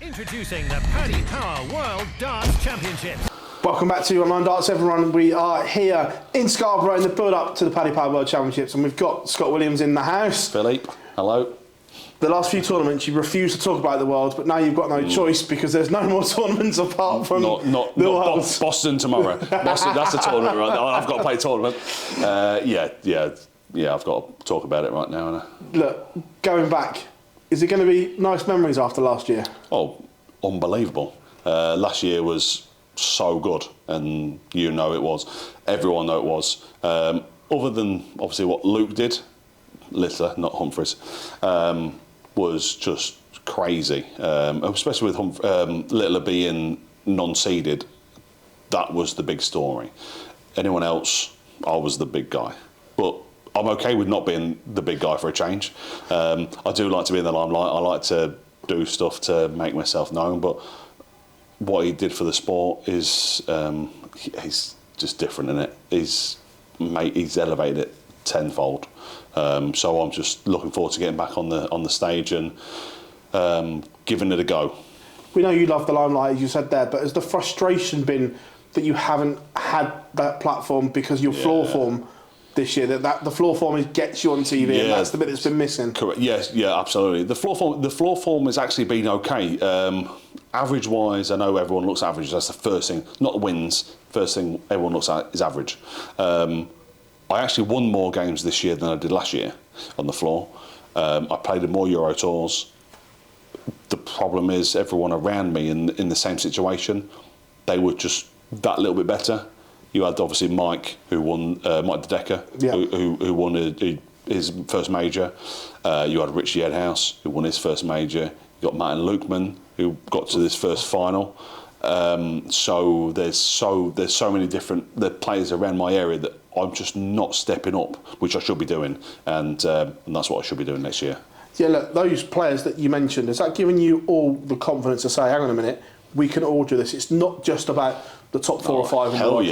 Introducing the Paddy Power World Darts Championships. Welcome back to Online Darts, everyone. We are here in Scarborough in the build-up to the Paddy Power World Championships, and we've got Scott Williams in the house. Philippe, hello. The last few tournaments, you refused to talk about the World, but now you've got no choice because there's no more tournaments apart from the World. Boston tomorrow. Boston, that's the tournament right now. I've got to play tournament. I've got to talk about it right now. Look, going back, is it going to be nice memories after last year? Oh, unbelievable. Last year was so good, and you know it was. Everyone know it was. Other than, obviously, what Luke did, Littler, not Humphries, was just crazy. Especially with Littler being non-seeded, that was the big story. Anyone else, I was the big guy. But I'm okay with not being the big guy for a change. I do like to be in the limelight. I like to do stuff to make myself known, but what he did for the sport is he's just different in it. He's elevated it tenfold. So I'm just looking forward to getting back on the stage and giving it a go. We know you love the limelight, as you said there, but has the frustration been that you haven't had that platform because your floor form this year, that the floor form gets you on TV, and that's the bit that's been missing? Correct. Yes, yeah, absolutely. The floor form has actually been okay. Average wise, I know everyone looks at average. That's the first thing, not the wins. First thing everyone looks at is average. I actually won more games this year than I did last year on the floor. I played in more Euro tours. The problem is everyone around me in the same situation, they were just that little bit better. You had obviously Mike, who won, Mike DeDecker, who won his first major. You had Richie Edhouse, who won his first major. You got Martin Lukeman, who got to this first final. So there's so many different players around my area that I'm just not stepping up, which I should be doing, and that's what I should be doing next year. Yeah, look, those players that you mentioned, has that given you all the confidence to say, hang on a minute, we can all do this? It's not just about the top 4 or 5 in the world.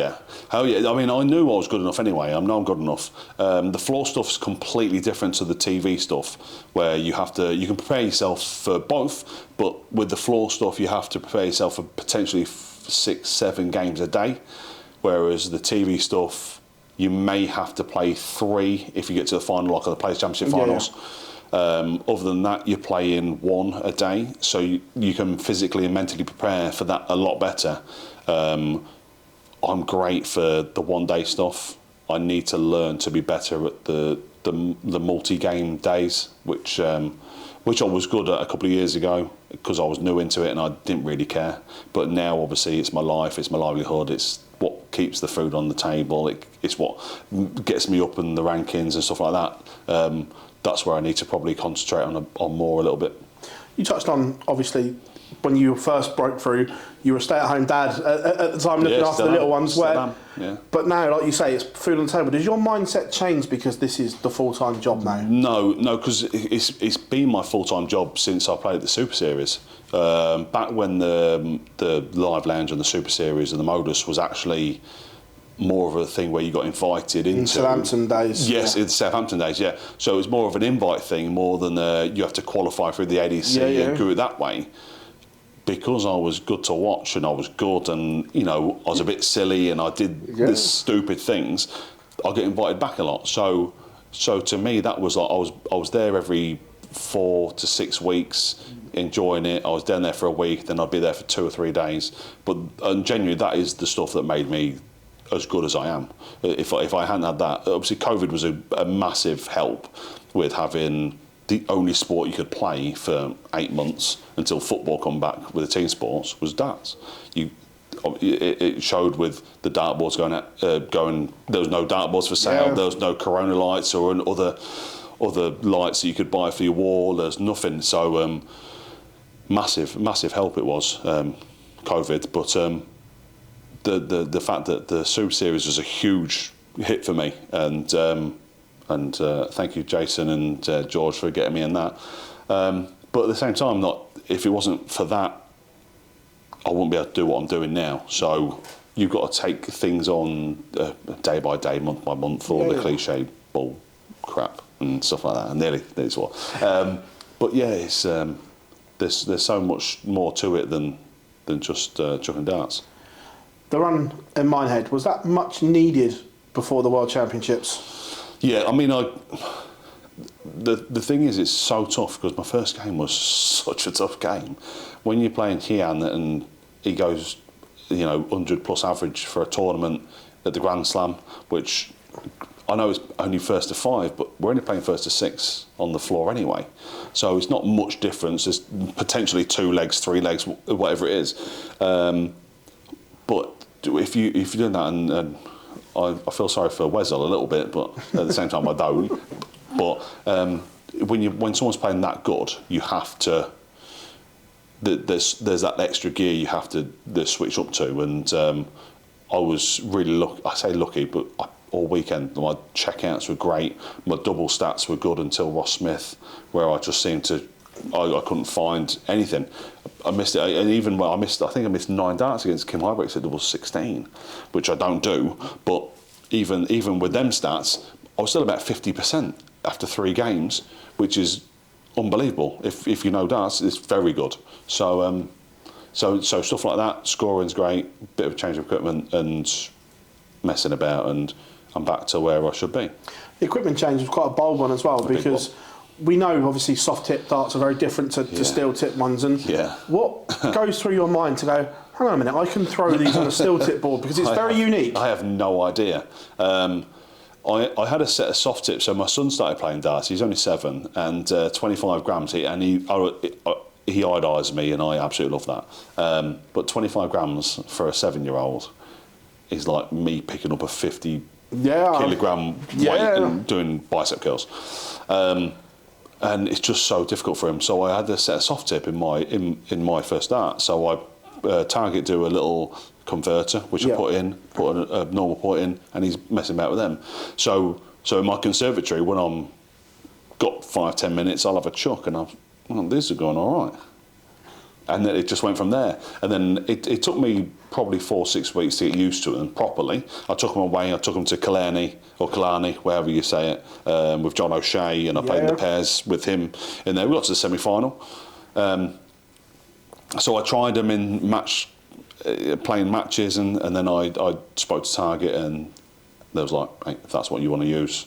Hell yeah. I mean, I knew I was good enough anyway. I know I'm good enough. The floor stuff's completely different to the TV stuff, where you can prepare yourself for both, but with the floor stuff, you have to prepare yourself for potentially 6-7 games a day, whereas the TV stuff, you may have to play 3 if you get to the final, like the Players' Championship finals. Other than that, you're playing 1 a day, so you can physically and mentally prepare for that a lot better. I'm great for the one-day stuff. I need to learn to be better at the multi-game days, which I was good at a couple of years ago because I was new into it and I didn't really care. But now, obviously, it's my life, it's my livelihood, it's what keeps the food on the table, it's what gets me up in the rankings and stuff like that. That's where I need to probably concentrate on more a little bit. You touched on, obviously, when you first broke through, you were a stay-at-home dad at the time, looking after the little ones. But now, like you say, it's food on the table. Does your mindset change because this is the full-time job now? No, because it's been my full-time job since I played at the Super Series. Back when the Live Lounge and the Super Series and the Modus was actually more of a thing where you got invited into Southampton days. Yes, in Southampton days, yeah. So it was more of an invite thing more than you have to qualify through the ADC and do it that way. Because I was good to watch and I was good and, I was a bit silly and I did the stupid things, I get invited back a lot. So to me, that was like I was there every 4 to 6 weeks, enjoying it. I was down there for a week, then I'd be there for 2 or 3 days. But genuinely, that is the stuff that made me as good as I am. If I hadn't had that, obviously COVID was a massive help with having the only sport you could play for 8 months until football come back with the team sports was darts. It showed with the dartboards going. There was no dartboards for sale. There was no Corona lights or other lights that you could buy for your wall. There's nothing. So massive help it was, COVID. But the fact that the Super Series was a huge hit for me, and thank you, Jason and George, for getting me in that. But at the same time, if it wasn't for that, I wouldn't be able to do what I'm doing now. So you've got to take things on day by day, month by month, all the cliche bull crap and stuff like that. And nearly that's what. But yeah, there's so much more to it than just chucking darts. The run in Minehead, was that much needed before the World Championships? Yeah, I mean, the thing is, it's so tough because my first game was such a tough game. When you're playing Kian and he goes, 100 plus average for a tournament at the Grand Slam, which I know it's only first to 5, but we're only playing first to 6 on the floor anyway. So it's not much difference. There's potentially 2 legs, 3 legs, whatever it is. But if you're doing that, and I feel sorry for Wesel a little bit, but at the same time I don't. But when someone's playing that good, you have to. There's that extra gear you have to switch up to, and I was really lucky. I say lucky, but all weekend my checkouts were great. My double stats were good until Ross Smith, where I just seemed to. I couldn't find anything. I missed it, and even when I think I missed 9 darts against Kim Hybricks at double 16, which I don't do. But even with them stats, I was still about 50% after 3 games, which is unbelievable. If you know darts, it's very good. So stuff like that, scoring's great, bit of a change of equipment and messing about, and I'm back to where I should be. The equipment change was quite a bold one as well, because we know obviously soft tip darts are very different to steel tip ones, and what goes through your mind to go, hang on a minute, I can throw these on a steel tip board, because it's very unique. I have no idea. I had a set of soft tips, so my son started playing darts. He's only 7, and 25 grams. He idolised me, and I absolutely love that. But 25 grams for a 7-year-old is like me picking up a 50 kilogram weight and doing bicep curls. And it's just so difficult for him. So I had a set of soft tip in my first dart. So I target do a little converter, which I put a normal point in, and he's messing about with them. So in my conservatory, when I'm got 5-10 minutes, I'll have a chuck, and these are going all right. And then it just went from there. And then it took me probably 4-6 weeks to get used to them properly. I took them away. I took them to Killarney, or Killarney, wherever you say it, with John O'Shea, and I played in the pairs with him in there. We got to the semi-final. So I tried them in playing matches, and then I spoke to Target, and they was like, hey, if that's what you want to use,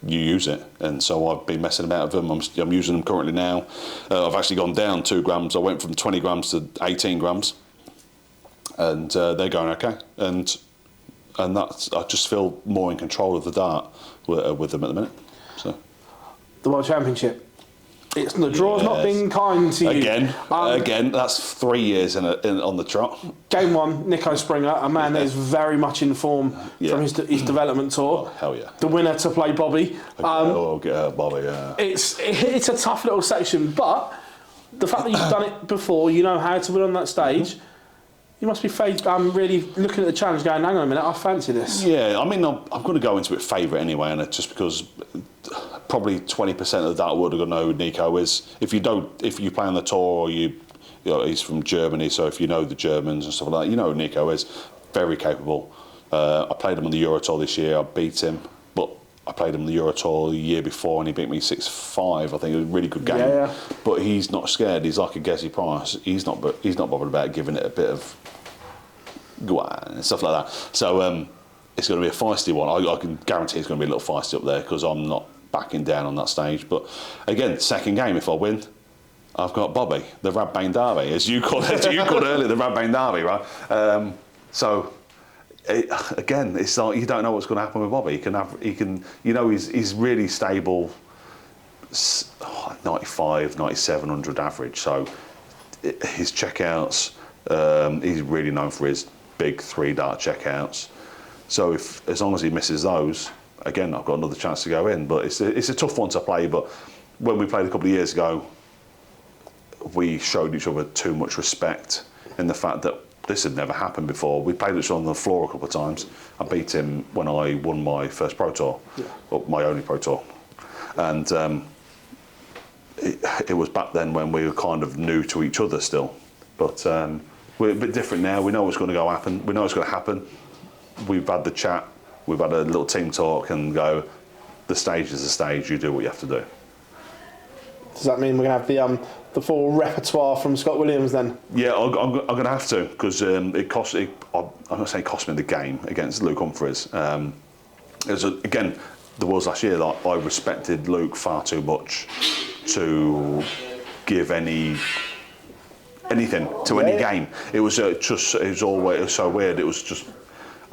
you use it. And so I've been messing about with them. I'm using them currently now. I've actually gone down 2 grams. I went from 20 grams to 18 grams, and they're going okay. And that's, I just feel more in control of the dart with them at the minute. So the World Championship, the draw's not been kind to you. Again, that's 3 years on the trot. Game 1, Nico Springer, a man that is very much in form from his development tour. Oh, hell yeah. The winner to play Bobby. Bobby, yeah. It's a tough little section, but the fact that you've done it before, you know how to win on that stage, you must be really looking at the challenge going, hang on a minute, I fancy this. Yeah, I mean, I'm going to go into it favourite anyway, and just because probably 20% of the dart world are going to know who Nico is. If you play on the tour, or he's from Germany, so if you know the Germans and stuff like that, you know who Nico is. Very capable. I played him on the Euro Tour this year. I beat him, but I played him on the Euro Tour the year before, and he beat me 6-5. I think it was a really good game. Yeah. But he's not scared. He's like a Gezi Price. He's not bothered about giving it a bit of go on and stuff like that. So it's going to be a feisty one. I can guarantee it's going to be a little feisty up there, because I'm not backing down on that stage. But again, second game, if I win, I've got Bobby, the Rad Bane Derby, as you called earlier, the Rad Bane Derby, right? Again, it's like you don't know what's going to happen with Bobby. He's really stable, 95, 9700 average. So his checkouts, he's really known for his big 3-dart checkouts. So as long as he misses those, again, I've got another chance to go in. But it's a tough one to play. But when we played a couple of years ago, we showed each other too much respect in the fact that this had never happened before. We played each other on the floor a couple of times. I beat him when I won my first Pro Tour, or my only Pro Tour. And it was back then when we were kind of new to each other still. But we're a bit different now. We know what's going to happen. We know what's going to happen. We've had the chat. We've had a little team talk and go, the stage is the stage. You do what you have to do. Does that mean we're going to have the the full repertoire from Scott Williams then? Yeah, I'm going to have to, because I'm not saying it cost me the game against Luke Humphries. Again, there was last year that I respected Luke far too much to give anything to any game. It was it was so weird. It was just,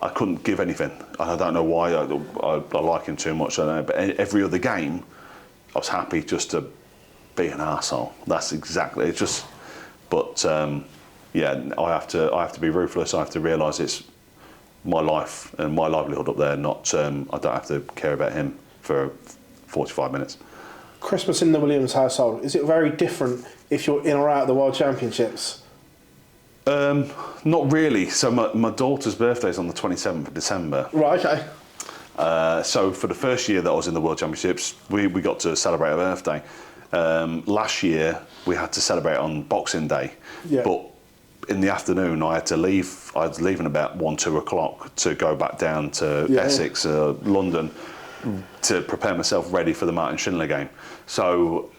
I couldn't give anything. I don't know why. I like him too much. I don't know. But every other game, I was happy just to be an arsehole. That's exactly. It's just. But yeah, I have to be ruthless. I have to realise it's my life and my livelihood up there. Not I don't have to care about him for 45 minutes. Christmas in the Williams household, is it very different if you're in or out of the World Championships? Not really. So my daughter's birthday is on the 27th of December. Right, okay. So for the first year that I was in the World Championships, we got to celebrate her birthday. Last year we had to celebrate on Boxing Day, but in the afternoon I had to leave. I was leaving about 1-2 o'clock to go back down to Essex, London, to prepare myself ready for the Martin Schindler game. So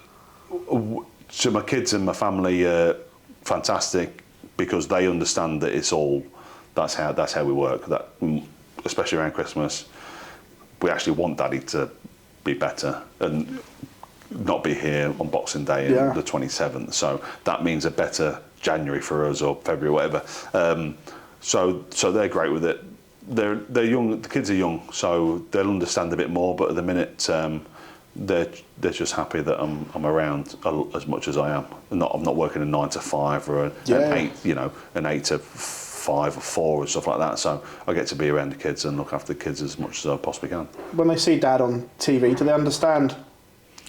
my kids and my family are fantastic, because they understand that it's all, that's how we work. That especially around Christmas, we actually want Daddy to be better and not be here on Boxing Day and the 27th. So that means a better January for us, or February, whatever. So they're great with it. They're young. The kids are young, so they'll understand a bit more. But at the minute, they're just happy that I'm around as much as I am. I'm not working a 9 to 5 or an 8, an 8 to 5 or 4 or stuff like that. So I get to be around the kids and look after the kids as much as I possibly can. When they see Dad on TV, do they understand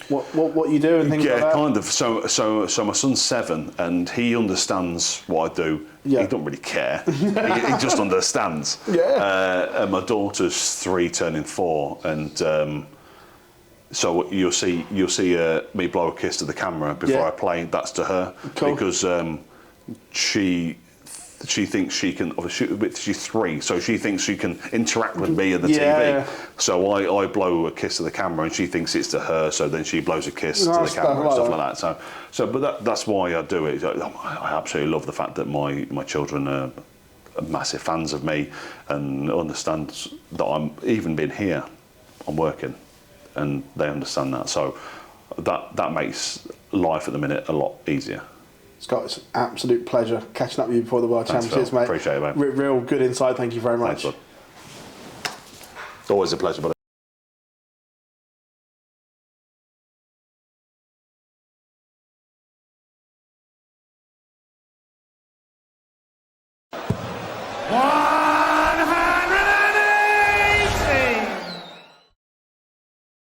what you do and things like that? Yeah, kind of. So my son's 7 and he understands what I do. Yeah. He don't really care. he just understands. Yeah. And my daughter's 3 turning 4, and so you'll see me blow a kiss to the camera before I play. That's to her, because she thinks she can. She's 3, so she thinks she can interact with me at the TV. So I blow a kiss to the camera, and she thinks it's to her. So then she blows a kiss to the camera and stuff like that. But that's why I do it. I absolutely love the fact that my children are massive fans of me and understand that I'm even being here, I'm working, and they understand that. So that makes life at the minute a lot easier. Scott, it's an absolute pleasure catching up with you before the World Championships, mate. Appreciate it, mate. Real good insight. Thank you very much. Thanks, bud. Always a pleasure, buddy. One.